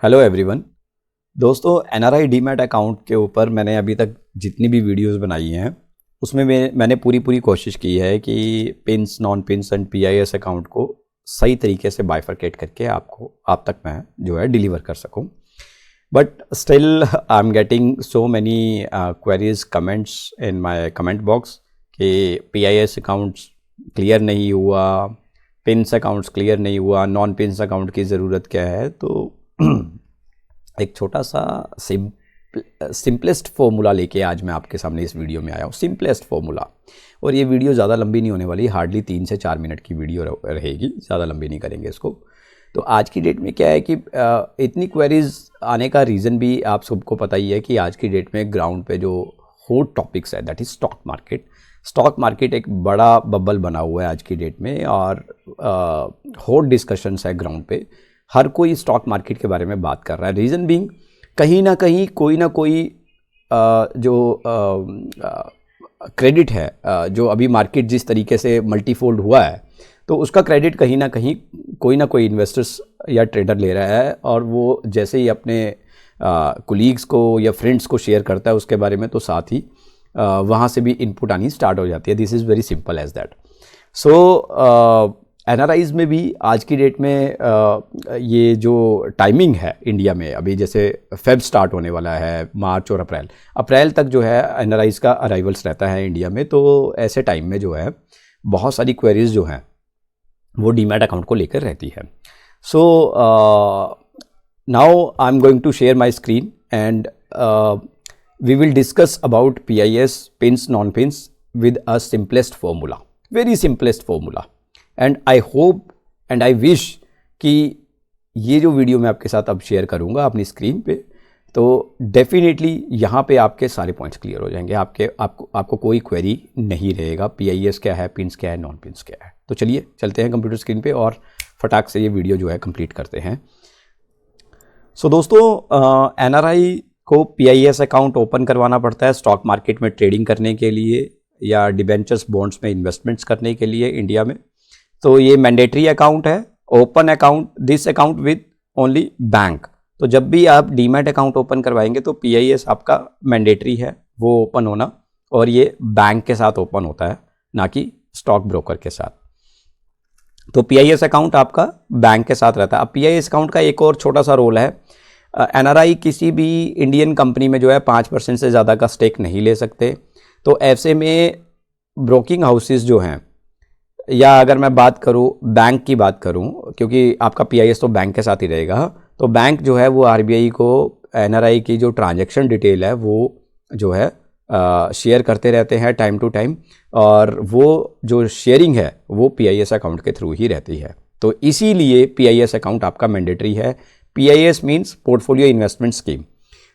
Hello everyone. दोस्तों, NRI demat account के ऊपर मैंने अभी तक जितनी भी वीडियोस बनाई हैं उसमें मैंने पूरी कोशिश की है कि pins, non pins and PIS account को सही तरीके से बाइफरकेट करके आप तक मैं जो है डिलीवर कर सकूं। But still I am getting so many queries, comments in my comment box कि पीआईएस अकाउंट्स क्लियर नहीं हुआ, पिंस अकाउंट्स क्लियर नहीं हुआ, नॉन पिंस अकाउंट की ज़रूरत क्या है। तो एक छोटा सा सिंपलेस्ट फॉर्मूला लेके आज मैं आपके सामने इस वीडियो में आया हूँ। सिंपलेस्ट फॉर्मूला, और ये वीडियो ज़्यादा लंबी नहीं होने वाली, हार्डली 3 से 4 मिनट की वीडियो रहेगी, ज़्यादा लंबी नहीं करेंगे इसको। तो आज की डेट में क्या है कि इतनी क्वेरीज आने का रीज़न भी आप सबको पता ही है कि आज की डेट में ग्राउंड पे जो हॉट टॉपिक्स है that is stock market. Stock market एक बड़ा बबल बना हुआ है आज की डेट में, और हॉट डिस्कशंस है ग्राउंड पे। हर कोई स्टॉक मार्केट के बारे में बात कर रहा है। रीज़न बीइंग कहीं ना कहीं कोई ना कोई जो क्रेडिट है, जो अभी मार्केट जिस तरीके से मल्टीफोल्ड हुआ है, तो उसका क्रेडिट कहीं ना कहीं कोई ना कोई इन्वेस्टर्स या ट्रेडर ले रहा है, और वो जैसे ही अपने कोलीग्स को या फ्रेंड्स को शेयर करता है उसके बारे में, तो साथ ही वहाँ से भी इनपुट आनी स्टार्ट हो जाती है। This is very simple as that. So NRIs में भी आज की डेट में ये जो टाइमिंग है इंडिया में, अभी जैसे फेब स्टार्ट होने वाला है, मार्च और अप्रैल तक जो है एनआरआईज का अराइवल्स रहता है इंडिया में। तो ऐसे टाइम में जो है बहुत सारी क्वेरीज जो हैं वो डीमैट अकाउंट को लेकर रहती है। So now I am going to share my screen and we will discuss about PIS, pins, non-pins with a simplest formula, very simplest formula, and I hope and I wish कि ये जो video मैं आपके साथ अब share करूँगा अपनी screen पे, तो डेफिनेटली यहाँ पे आपके सारे पॉइंट्स क्लियर हो जाएंगे। आपको कोई क्वेरी नहीं रहेगा। PIS क्या है, पिंस क्या है, नॉन पिंस क्या है। तो चलिए चलते हैं कंप्यूटर स्क्रीन पे और फटाक से ये वीडियो जो है कंप्लीट करते हैं। सो दोस्तों, एनआरआई को PIS अकाउंट ओपन करवाना पड़ता है स्टॉक मार्केट में ट्रेडिंग करने के लिए या डिबेंचर्स बॉन्ड्स में इन्वेस्टमेंट्स करने के लिए इंडिया में। तो ये मैंडेटरी अकाउंट है, open account, this account with only bank. तो जब भी आप डीमैट अकाउंट ओपन करवाएंगे तो PIS आपका मैंडेटरी है वो ओपन होना, और ये बैंक के साथ ओपन होता है, ना कि स्टॉक ब्रोकर के साथ। तो PIS अकाउंट आपका बैंक के साथ रहता है। अब PIS अकाउंट का एक और छोटा सा रोल है। एनआरआई किसी भी इंडियन कंपनी में जो है 5% से ज़्यादा का स्टेक नहीं ले सकते। तो ऐसे में ब्रोकिंग हाउसेस जो हैं, या अगर मैं बात करूं, बैंक की बात करूं, क्योंकि आपका PIS तो बैंक के साथ ही रहेगा, तो बैंक जो है वो RBI को एनआरआई की जो ट्रांजैक्शन डिटेल है वो जो है शेयर करते रहते हैं टाइम टू टाइम, और वो जो शेयरिंग है वो PIS अकाउंट के थ्रू ही रहती है। तो इसीलिए PIS अकाउंट आपका मैंडेटरी है। PIS means portfolio investment scheme.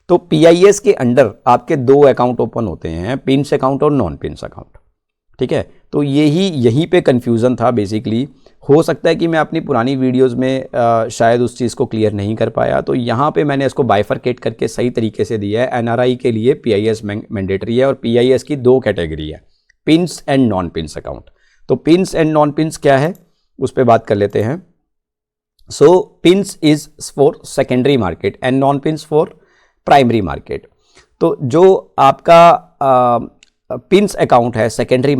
तो PIS के अंडर आपके 2 अकाउंट ओपन होते हैं, पिंस अकाउंट और नॉन पिंस अकाउंट। ठीक है, तो यहीं पे कंफ्यूजन था बेसिकली। हो सकता है कि मैं अपनी पुरानी वीडियोस में शायद उस चीज़ को क्लियर नहीं कर पाया, तो यहाँ पे मैंने इसको बाइफरकेट करके सही तरीके से दिया है। एनआरआई के लिए PIS मैंडेटरी है, और PIS की 2 कैटेगरी है, pins and non pins account. तो पिंस एंड नॉन पिंस क्या है उस पर बात कर लेते हैं। So pins is for secondary market and non-pins for primary market। तो जो आपका पिंस अकाउंट है सेकेंडरी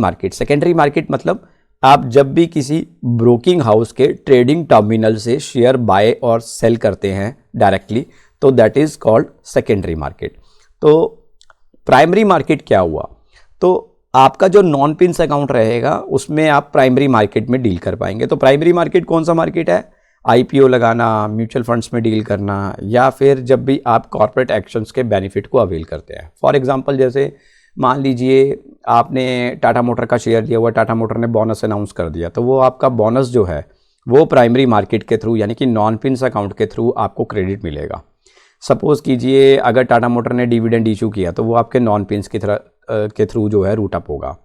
मार्केट मतलब आप जब भी किसी ब्रोकिंग हाउस के ट्रेडिंग टर्मिनल से शेयर बाय और सेल करते हैं डायरेक्टली, तो that is called secondary market. तो प्राइमरी मार्केट क्या हुआ, तो आपका जो नॉन पिंस अकाउंट रहेगा उसमें आप प्राइमरी मार्केट में डील कर पाएंगे। तो प्राइमरी मार्केट कौन सा मार्केट है? IPO लगाना, म्यूचुअल फंड्स में डील करना, या फिर जब भी आप कॉर्पोरेट एक्शंस के बेनिफिट को अवेल करते हैं। फॉर एग्जांपल, जैसे मान लीजिए आपने टाटा मोटर का शेयर लिया हुआ, टाटा मोटर ने बोनस अनाउंस कर दिया, तो वो आपका बोनस जो है वो प्राइमरी मार्केट के थ्रू, यानी कि नॉन पिंस अकाउंट के थ्रू आपको क्रेडिट मिलेगा। सपोज कीजिए अगर टाटा मोटर ने डिविडेंड इशू किया तो वो आपके नॉन पिंस के थ्रू जो है रूट अप होगा।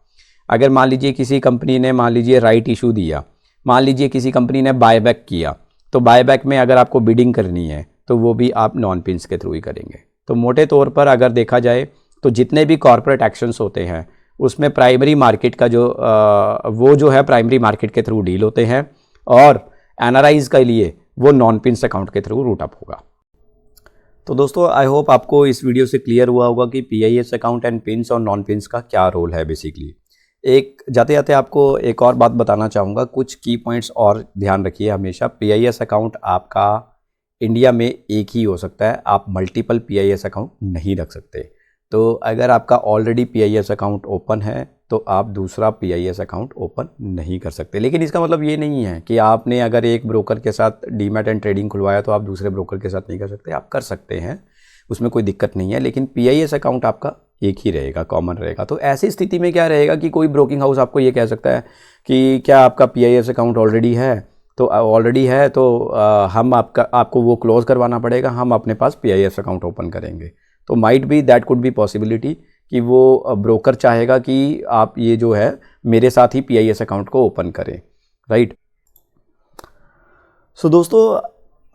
अगर मान लीजिए किसी कंपनी ने राइट इशू दिया, मान लीजिए किसी कंपनी ने बायबैक किया, तो बायबैक में अगर आपको बिडिंग करनी है तो वो भी आप नॉन पिंस के थ्रू ही करेंगे। तो मोटे तौर पर अगर देखा जाए तो जितने भी कॉर्पोरेट एक्शंस होते हैं उसमें प्राइमरी मार्केट का वो जो है प्राइमरी मार्केट के थ्रू डील होते हैं, और एनआरआईज के लिए वो नॉन पिंस अकाउंट के थ्रू रूट अप होगा। तो दोस्तों आई होप आपको इस वीडियो से क्लियर हुआ होगा कि PIS अकाउंट एंड पिन्स और नॉन पिन्स का क्या रोल है बेसिकली। एक जाते जाते आपको एक और बात बताना चाहूँगा, कुछ की पॉइंट्स और ध्यान रखिए हमेशा। PIS अकाउंट आपका इंडिया में एक ही हो सकता है, आप मल्टीपल PIS अकाउंट नहीं रख सकते। तो अगर आपका ऑलरेडी PIS अकाउंट ओपन है तो आप दूसरा PIS अकाउंट ओपन नहीं कर सकते। लेकिन इसका मतलब ये नहीं है कि आपने अगर एक ब्रोकर के साथ डीमैट एंड ट्रेडिंग खुलवाया तो आप दूसरे ब्रोकर के साथ नहीं कर सकते, आप कर सकते हैं, उसमें कोई दिक्कत नहीं है। लेकिन PIS अकाउंट आपका एक ही रहेगा, कॉमन रहेगा। तो ऐसी स्थिति में क्या रहेगा कि कोई ब्रोकिंग हाउस आपको ये कह सकता है कि क्या आपका PIS अकाउंट ऑलरेडी है, तो ऑलरेडी है तो हम आपको वो क्लोज़ करवाना पड़ेगा, हम अपने पास PIS अकाउंट ओपन करेंगे। तो might be that could be possibility कि वो ब्रोकर चाहेगा कि आप ये जो है मेरे साथ ही PIS अकाउंट को ओपन करें, राइट। सो दोस्तों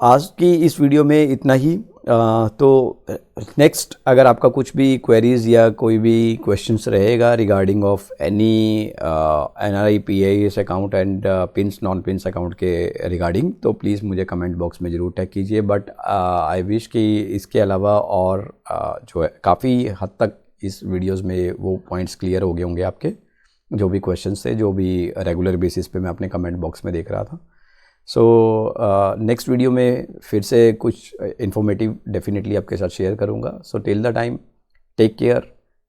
आज की इस वीडियो में इतना ही। तो नेक्स्ट अगर आपका कुछ भी क्वेरीज़ या कोई भी क्वेश्चंस रहेगा regarding of any NRI PIS account and pins non pins account के रिगार्डिंग, तो प्लीज़ मुझे कमेंट बॉक्स में ज़रूर टैग कीजिए। बट आई विश कि इसके अलावा और जो है काफ़ी हद तक इस वीडियोज़ में वो पॉइंट्स क्लियर हो गए होंगे आपके, जो भी क्वेश्चंस थे, जो भी रेगुलर बेसिस पे मैं अपने कमेंट बॉक्स में देख रहा था। सो नेक्स्ट वीडियो में फिर से कुछ इन्फॉर्मेटिव डेफिनेटली आपके साथ शेयर करूँगा। So till the time take care,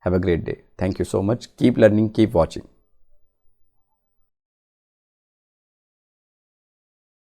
have a great day, thank you so much, keep learning, keep watching.